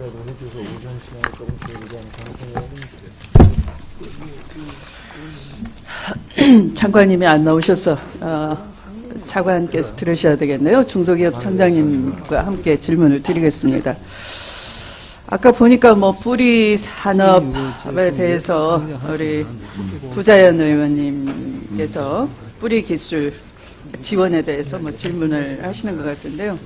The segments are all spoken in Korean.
조금이라도 해줘서 오전 시간에 조금 줄이지 않습니까? 장관님이 안 나오셔서 차관께서 들으셔야 되겠네요. 중소기업 청장님과 함께 질문을 드리겠습니다. 아까 보니까 뭐 뿌리 산업에 대해서 우리 부자연 의원님께서 뿌리 기술 지원에 대해서 뭐 질문을 하시는 것 같은데요.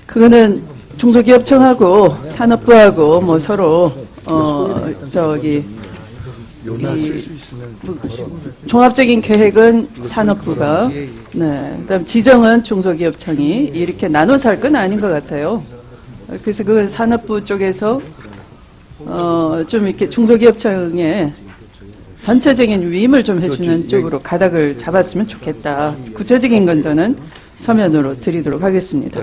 그거는 중소기업청하고 산업부하고 뭐 서로 종합적인 계획은 산업부가, 네, 그다음 지정은 중소기업청이 이렇게 나눠서 할 건 아닌 것 같아요. 그래서 그 산업부 쪽에서 좀 이렇게 중소기업청에 전체적인 위임을 좀 해주는 쪽으로 가닥을 잡았으면 좋겠다. 구체적인 건 저는 서면으로 드리도록 하겠습니다.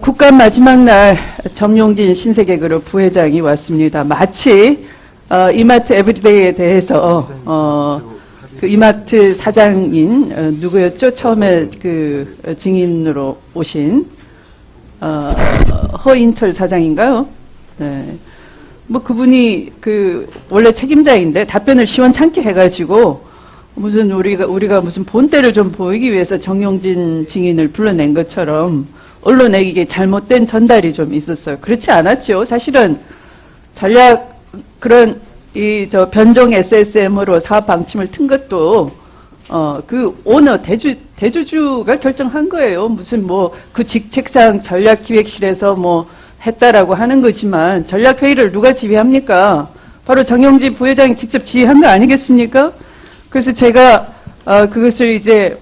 국감 마지막 날 점용진 신세계그룹 부회장이 왔습니다. 마치 이마트 에브리데이에 대해서 그 이마트 사장인 누구였죠? 처음에 그 증인으로 오신 허인철 사장인가요? 네. 뭐 그분이 그 원래 책임자인데 답변을 시원찮게 해가지고 무슨 우리가 무슨 본때를 좀 보이기 위해서 정용진 증인을 불러낸 것처럼 언론에 이게 잘못된 전달이 좀 있었어요. 그렇지 않았죠. 사실은 전략 그런 변종 SSM으로 사업 방침을 튼 것도 그 오너 대주주가 결정한 거예요. 무슨 뭐 그 직책상 전략기획실에서 뭐 했다라고 하는 거지만 전략회의를 누가 지휘합니까? 바로 정용진 부회장이 직접 지휘한 거 아니겠습니까? 그래서 제가 그것을 이제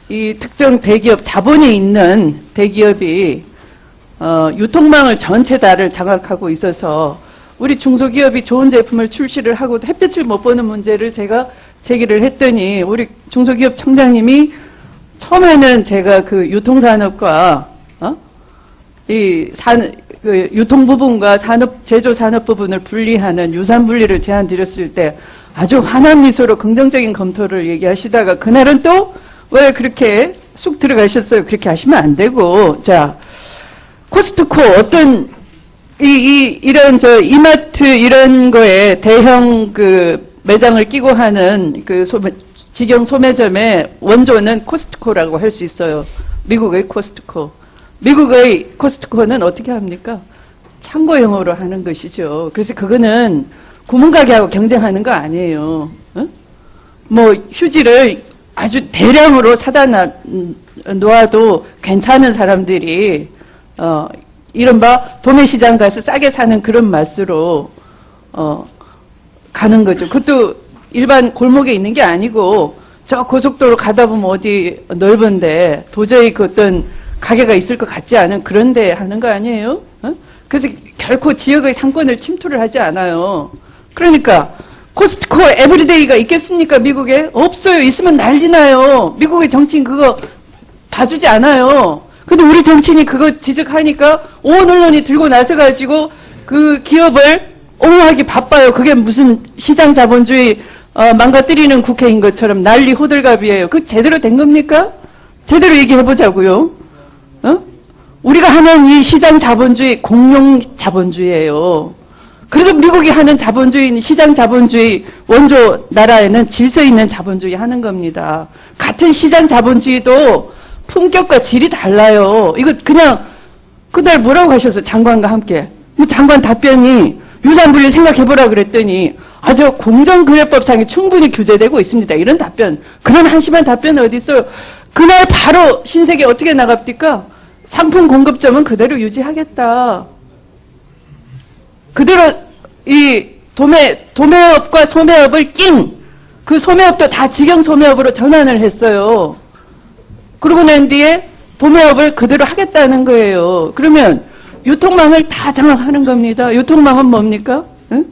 이 특정 대기업 자본이 있는 대기업이 유통망을 전체 다를 장악하고 있어서 우리 중소기업이 좋은 제품을 출시를 하고 햇빛을 못 보는 문제를 제가 제기를 했더니 우리 중소기업 청장님이 처음에는 제가 그 유통산업과 그 유통 부분과 제조 산업 부분을 분리하는 유산 분리를 제안 드렸을 때 아주 환한 미소로 긍정적인 검토를 얘기하시다가 그날은 또 왜 그렇게 쑥 들어가셨어요? 그렇게 하시면 안 되고. 자, 코스트코 어떤 이런 이마트 이런 거에 대형 그 매장을 끼고 하는 그 직영 소매점의 원조는 코스트코라고 할 수 있어요. 미국의 코스트코. 미국의 코스트코는 어떻게 합니까? 참고용으로 하는 것이죠. 그래서 그거는 구멍가게하고 경쟁하는 거 아니에요. 뭐 휴지를 아주 대량으로 사다 놓아도 괜찮은 사람들이 이른바 도매시장 가서 싸게 사는 그런 맛으로 가는 거죠. 그것도 일반 골목에 있는 게 아니고 저 고속도로 가다 보면 어디 넓은데 도저히 그 어떤 가게가 있을 것 같지 않은 그런 데 하는 거 아니에요? 그래서 결코 지역의 상권을 침투를 하지 않아요. 그러니까 코스트코 에브리데이가 있겠습니까? 미국에? 없어요. 있으면 난리 나요. 미국의 정치인 그거 봐주지 않아요. 근데 우리 정치인이 그거 지적하니까 온 언론이 들고 나서가지고 그 기업을 옹호하기 바빠요. 그게 무슨 시장 자본주의 망가뜨리는 국회인 것처럼 난리 호들갑이에요. 그 제대로 된 겁니까? 제대로 얘기해보자고요. 우리가 하는 이 시장 자본주의 공룡 자본주의예요. 그래서 미국이 하는 자본주의, 시장 자본주의 원조 나라에는 질서 있는 자본주의 하는 겁니다. 같은 시장 자본주의도 품격과 질이 달라요. 이거 그냥 그날 뭐라고 하셨어요? 장관과 함께. 장관 답변이 유산분리 생각해보라 그랬더니 아주 공정거래법상에 충분히 규제되고 있습니다. 이런 답변. 그런 한심한 답변은 어디 있어요? 그날 바로 신세계 어떻게 나갑니까? 상품 공급점은 그대로 유지하겠다. 그대로 이 도매업과 소매업을 낀 그 소매업도 다 직영 소매업으로 전환을 했어요. 그러고 난 뒤에 도매업을 그대로 하겠다는 거예요. 그러면 유통망을 다 장악하는 겁니다. 유통망은 뭡니까? 응?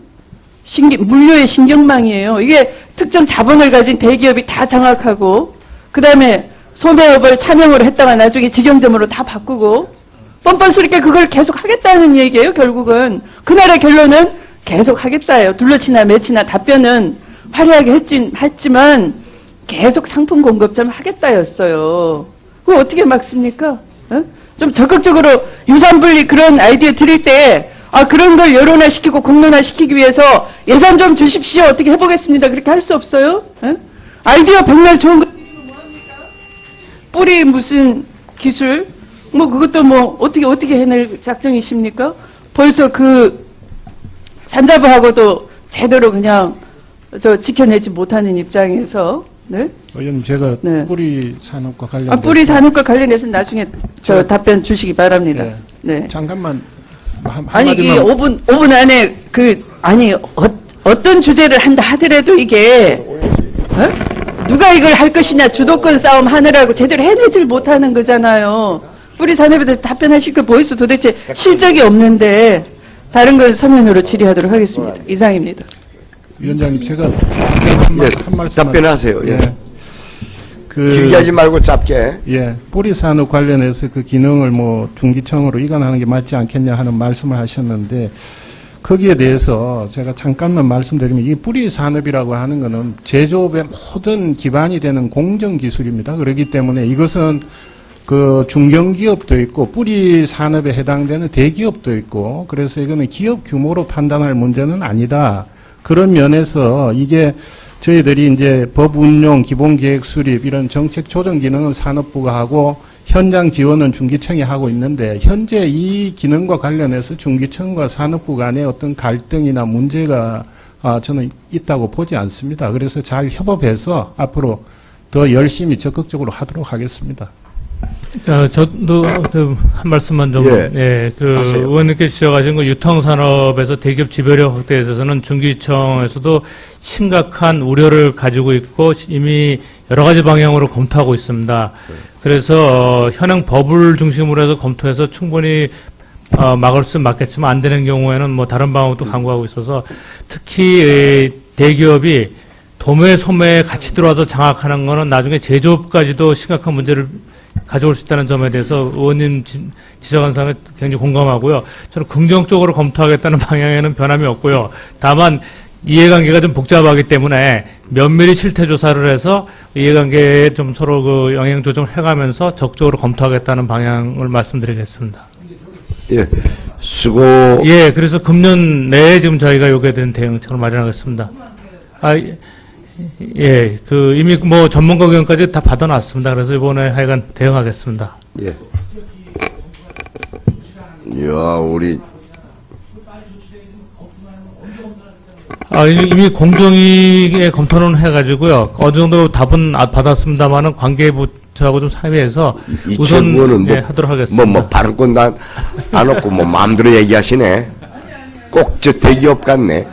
물류의 신경망이에요. 이게 특정 자본을 가진 대기업이 다 장악하고 그 다음에 소매업을 차명으로 했다가 나중에 직영점으로 다 바꾸고 뻔뻔스럽게 그걸 계속 하겠다는 얘기예요. 결국은 그날의 결론은 계속 하겠다예요. 둘러치나 매치나 답변은 화려하게 했지만 계속 상품 공급점 하겠다였어요. 그거 어떻게 막습니까? 좀 적극적으로 유산분리 그런 아이디어 드릴 때, 그런 걸 여론화시키고 공론화시키기 위해서 예산 좀 주십시오. 어떻게 해보겠습니다. 그렇게 할 수 없어요? 아이디어 백날 좋은 거, 뿌리 무슨 기술, 그것도 어떻게 해낼 작정이십니까? 벌써 잔잡아하고도 제대로 그냥, 지켜내지 못하는 입장에서, 네? 의원님, 제가 네. 뿌리 산업과 관련해서. 뿌리 산업과 관련해서 나중에 답변 주시기 바랍니다. 네. 네. 잠깐만. 아니, 이게 5분 안에 어떤 주제를 한다 하더라도 이게, 누가 이걸 할 것이냐 주도권 싸움 하느라고 제대로 해내질 못하는 거잖아요. 뿌리 산업에 대해서 답변하실 거 보이스 도대체 실적이 없는데, 다른 건 서면으로 질의하도록 하겠습니다. 이상입니다. 위원장님, 제가 한 말씀 답변하세요. 예. 길게 하지 말고 짧게. 예, 뿌리 산업 관련해서 그 기능을 중기청으로 이관하는 게 맞지 않겠냐 하는 말씀을 하셨는데, 거기에 대해서 제가 잠깐만 말씀드리면, 이 뿌리 산업이라고 하는 거는 제조업의 모든 기반이 되는 공정 기술입니다. 그렇기 때문에 이것은 그 중견기업도 있고 뿌리 산업에 해당되는 대기업도 있고, 그래서 이거는 기업 규모로 판단할 문제는 아니다. 그런 면에서 이게 저희들이 이제 법 운용, 기본계획 수립 이런 정책 조정 기능은 산업부가 하고 현장 지원은 중기청이 하고 있는데, 현재 이 기능과 관련해서 중기청과 산업부 간의 어떤 갈등이나 문제가 저는 있다고 보지 않습니다. 그래서 잘 협업해서 앞으로 더 열심히 적극적으로 하도록 하겠습니다. 저도 한 말씀만 좀, 의원님께서 지적하신 그 유통산업에서 대기업 지배력 확대에 있어서는 중기청에서도 심각한 우려를 가지고 있고 이미 여러 가지 방향으로 검토하고 있습니다. 그래서 현행 법을 중심으로 해서 검토해서 충분히 막을 수 막겠지만 안 되는 경우에는 다른 방법도 강구하고 있어서, 특히 대기업이 도매 소매에 같이 들어와서 장악하는 거는 나중에 제조업까지도 심각한 문제를 가져올 수 있다는 점에 대해서 의원님 지적한 사항에 굉장히 공감하고요. 저는 긍정적으로 검토하겠다는 방향에는 변함이 없고요. 다만 이해관계가 좀 복잡하기 때문에 면밀히 실태 조사를 해서 이해관계에 좀 서로 영향 조정을 해가면서 적극적으로 검토하겠다는 방향을 말씀드리겠습니다. 예, 수고. 예, 그래서 금년 내에 지금 저희가 요구된 대응책을 마련하겠습니다. 예, 이미 전문가 의견까지 다 받아놨습니다. 그래서 이번에 하여간 대응하겠습니다. 예. 이야, 우리. 이미 공정위에 검토는 해가지고요. 어느 정도 답은 받았습니다만은 관계부처하고 좀 상의해서 우선 하도록 하겠습니다. 바를 건 안 없고, 마음대로 얘기하시네. 꼭 저 대기업 같네.